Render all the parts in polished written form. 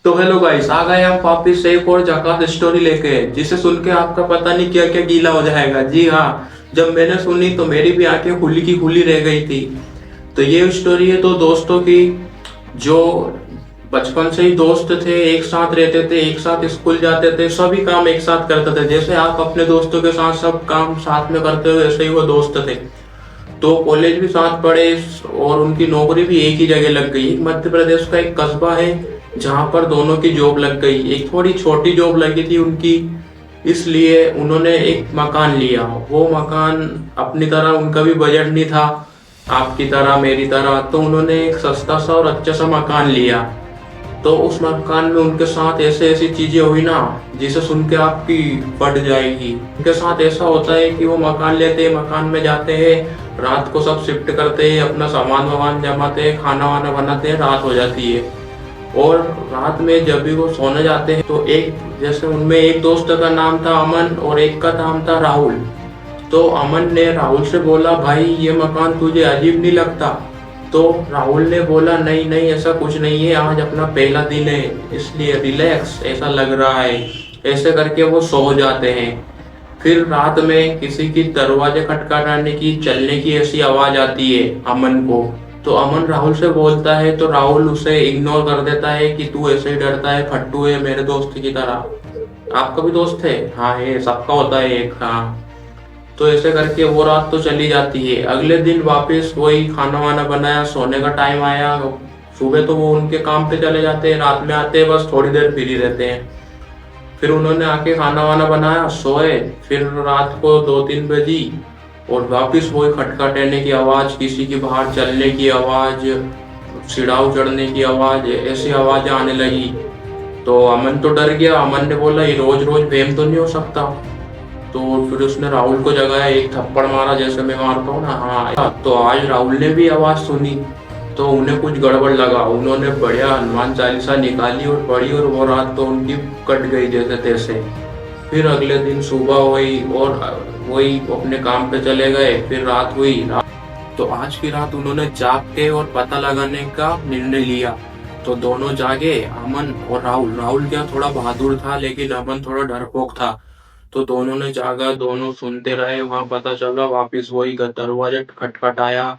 तो hello guys, आ गए हम वापिस से एक और जकास स्टोरी लेके, जिसे सुन के आपका पता नहीं क्या क्या गीला हो जाएगा। जी हाँ, जब मैंने सुनी तो मेरी भी आंखें खुली की खुली रह गई थी। तो ये स्टोरी है दो दोस्तों की, जो बचपन से ही दोस्त थे, एक साथ रहते थे, एक साथ स्कूल जाते थे, सभी काम एक साथ करते थे। जैसे आप अपने दोस्तों के साथ सब काम साथ में करते हो, वैसे ही वो दोस्त थे। तो कॉलेज भी साथ पढ़े और उनकी नौकरी भी एक ही जगह लग गई। मध्य प्रदेश का एक कस्बा है जहाँ पर दोनों की जॉब लग गई। एक थोड़ी छोटी जॉब लगी थी उनकी, इसलिए उन्होंने एक मकान लिया। वो मकान अपनी तरह, उनका भी बजट नहीं था आपकी तरह मेरी तरह, तो उन्होंने एक सस्ता सा और अच्छा सा मकान लिया। तो उस मकान में उनके साथ ऐसे ऐसी चीजें हुई ना, जिसे सुन के आपकी फट जाएगी। उनके साथ ऐसा होता है कि वो मकान लेते हैं, मकान में जाते हैं, रात को सब शिफ्ट करते हैं, अपना सामान वामान जमाते हैं, खाना वाना बनाते हैं, रात हो जाती है। और रात में जब भी वो सोने जाते हैं तो एक, जैसे उनमें एक दोस्त का नाम था अमन और एक का नाम था राहुल। तो अमन ने राहुल से बोला, भाई ये मकान तुझे अजीब नहीं लगता? तो राहुल ने बोला, नहीं नहीं, ऐसा कुछ नहीं है, आज अपना पहला दिन है, इसलिए रिलैक्स ऐसा लग रहा है। ऐसे करके वो सो जाते हैं। फिर रात में किसी की दरवाजे खटखटाने की, चलने की ऐसी आवाज आती है अमन को। तो अमन राहुल से बोलता है, तो राहुल उसे इग्नोर कर देता है कि तू ऐसे ही डरता है, फट्टू है मेरे दोस्त की तरह। आपका भी दोस्त है? हाँ है, सबका होता है एक। हाँ, तो ऐसे करके वो रात तो चली जाती है। अगले दिन वापस वही खाना वाना बनाया, सोने का टाइम आया। सुबह तो वो उनके काम पे चले जाते हैं, रात में आते हैं, बस थोड़ी देर फ्री रहते हैं। फिर उन्होंने आके खाना वाना बनाया, सोए। फिर रात को 2-3 बजी और वापस वही खटखटाने की आवाज, किसी की बाहर चलने की आवाज, सीढ़ाव चढ़ने की आवाज, ऐसी आवाजें आने लगी। तो अमन तो डर गया। अमन ने बोला, ये रोज रोज फेम तो नहीं हो सकता। तो फिर उसने राहुल को जगाया, एक थप्पड़ मारा जैसे मैं मारता हूँ ना। हाँ, तो आज राहुल ने भी आवाज सुनी, तो उन्हें कुछ गड़बड़ लगा। उन्होंने बढ़िया हनुमान चालीसा निकाली और पढ़ी, और वो रात तो उनकी कट गई जैसे तैसे। फिर अगले दिन सुबह हुई और वही अपने काम पे चले गए। फिर रात हुई। तो आज की रात उन्होंने जाग के और पता लगाने का निर्णय लिया। तो दोनों जागे, अमन और राहुल। राहुल क्या थोड़ा बहादुर था, लेकिन अमन थोड़ा डरपोक था। तो दोनों ने जागा, दोनों सुनते रहे। वहां पता चला वापिस वही दरवाजा खटखटाया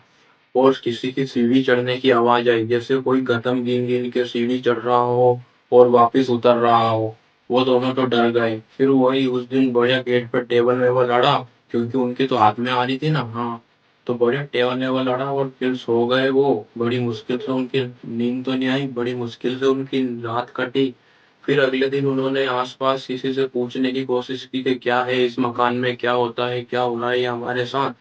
और किसी की सीढ़ी चढ़ने की आवाज आई, जैसे कोई गधम गिन गिन के सीढ़ी चढ़ रहा हो और वापिस उतर रहा हो। वो दोनों तो डर गए। फिर वही उस दिन बढ़िया गेट पर टेबल वेबल लड़ा, क्योंकि उनकी तो हाथ में आ रही थी ना। हाँ, तो बढ़िया टेबल वेबल लड़ा और फिर सो गए वो। बड़ी मुश्किल से उनकी नींद तो नहीं आई, बड़ी मुश्किल से उनकी रात कटी। फिर अगले दिन उन्होंने आसपास किसी से पूछने की कोशिश की कि क्या है इस मकान में, क्या होता है, क्या हो रहा है ये हमारे साथ।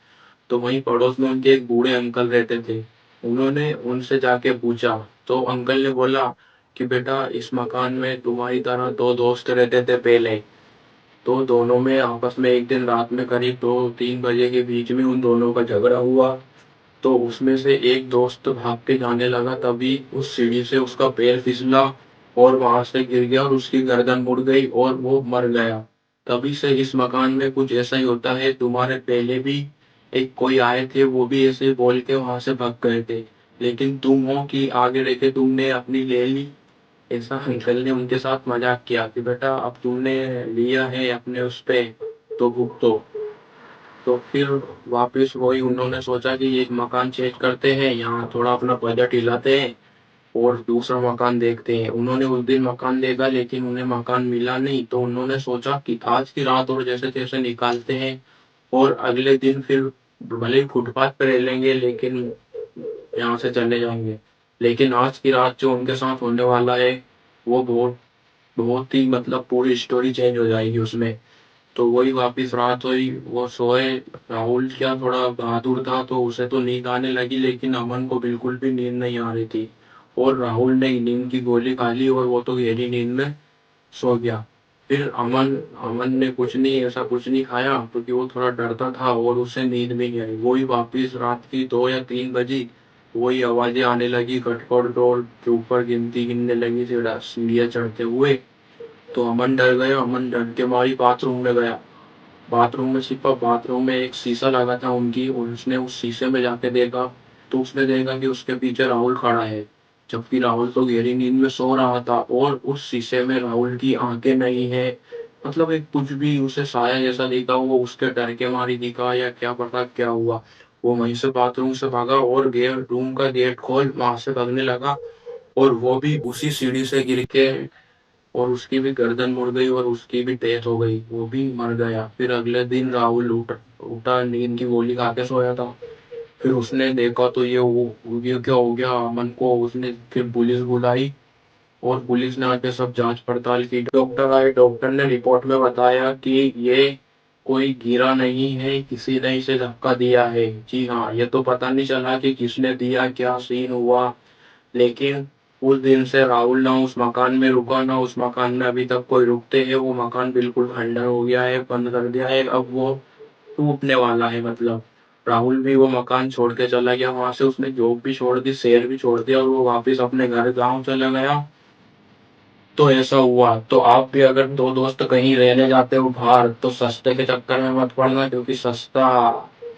तो वहीं पड़ोस में उनके एक बूढ़े अंकल रहते थे। उन्होंने उनसे जाके पूछा, तो अंकल ने बोला कि बेटा, इस मकान में तुम्हारी तरह दो दोस्त रहते थे पहले। तो दोनों में आपस में एक दिन रात में करीब 2-3 बजे के बीच में उन दोनों का झगड़ा हुआ। तो उसमें से एक दोस्त भाग के जाने लगा, तभी उस सीढ़ी से उसका पैर फिसला और वहां से गिर गया और उसकी गर्दन मुड़ गई और वो मर गया। तभी से इस मकान में कुछ ऐसा ही होता है। तुम्हारे पहले भी एक कोई आए थे, वो भी ऐसे बोल के वहां से भाग गए थे, लेकिन तुम हो कि आगे रह के तुमने अपनी ले ली। ऐसा अंकल ने उनके साथ मजाक किया कि बेटा, अब तुमने लिया है अपने उस पे, तो भुगतो। तो फिर वापस वही उन्होंने सोचा कि एक मकान चेंज करते हैं, यहाँ थोड़ा अपना बजट हिलाते हैं और दूसरा मकान देखते हैं। उन्होंने उस दिन मकान देखा, लेकिन उन्हें मकान मिला नहीं। तो उन्होंने सोचा कि आज की रात और जैसे तैसे निकालते हैं, और अगले दिन फिर भले ही फुटपाथ पे रह लेंगे, लेकिन यहाँ से चले जाएंगे। लेकिन आज की रात जो उनके साथ होने वाला है, वो बहुत बहुत ही, मतलब पूरी स्टोरी चेंज हो जाएगी उसमें। तो वही वापिस रात हुई, वो सोए। राहुल क्या थोड़ा बहादुर था, तो उसे तो नींद आने लगी, लेकिन अमन को बिल्कुल भी नींद नहीं आ रही थी। और राहुल ने नींद की गोली खा ली और वो तो गहरी नींद में सो गया। फिर अमन अमन ने कुछ नहीं, ऐसा कुछ नहीं खाया, क्योंकि वो थोड़ा डरता था और उसे नींद भी नहीं आई। वही वापिस रात की 2 या 3 बजी वही आवाजें आने लगी, खटखट डोर के ऊपर गिनती गिनने लगी, सीढ़ियाँ चढ़ते हुए। तो अमन डर गया। अमन डर के मारी बाथरूम में गया। बाथरूम में छिपा, बाथरूम में एक शीशा लगा था उनकी, और उसने उस शीशे में जाके देखा। तो उसने देखा कि उसके पीछे राहुल खड़ा है। जबकि राहुल तो गहरी नींद में सो रहा था और उस शीशे में राहुल की आंखें नहीं है। मतलब एक कुछ भी उसे साया जैसा दिखा, वो उसके डर के मारी दिखा या क्या पता क्या हुआ। वो वहीं से बाथरूम से भागा और गेट रूम का गेट खोल वहां से भागने लगा, और वो भी उसी सीढ़ी से गिर के, और उसकी भी गर्दन मुड़ गई और उसकी भी डेथ हो गई, वो भी मर गया। फिर अगले दिन राहुल उठा नींद की गोली खा के सोया था। फिर उसने देखा तो ये क्या हो गया अमन को। उसने फिर पुलिस बुलाई और पुलिस ने आके सब जांच पड़ताल की। डॉक्टर आए, डॉक्टर ने रिपोर्ट में बताया कि ये कोई गिरा नहीं है, किसी ने इसे धक्का दिया है। जी हाँ, ये तो पता नहीं चला कि किसने दिया, क्या सीन हुआ। लेकिन उस दिन से राहुल ना उस मकान में रुका, ना उस मकान में अभी तक कोई रुकते है। वो मकान बिल्कुल खंडर हो गया है, बंद कर दिया है, अब वो टूटने वाला है। मतलब राहुल भी वो मकान छोड़ के चला गया, वहां से उसने जॉब भी छोड़ दी, शहर भी छोड़ दिया, और वो वापस अपने घर गाँव चला गया। तो ऐसा हुआ। तो आप भी अगर दो दोस्त कहीं रहने जाते हो बाहर, तो सस्ते के चक्कर में मत पड़ना, क्योंकि सस्ता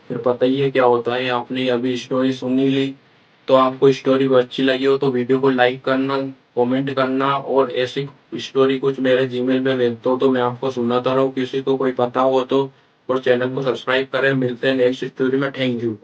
फिर पता ही है क्या होता है। आपने अभी स्टोरी सुनी ली, तो आपको स्टोरी अच्छी लगी हो तो वीडियो को लाइक करना, कमेंट करना, और ऐसी स्टोरी कुछ मेरे जीमेल में भेज दो तो मैं आपको सुनाता रहूं, किसी को कोई पता हो तो। और चैनल को सब्सक्राइब करें। मिलते हैं नेक्स्ट स्टोरी में। Thank you.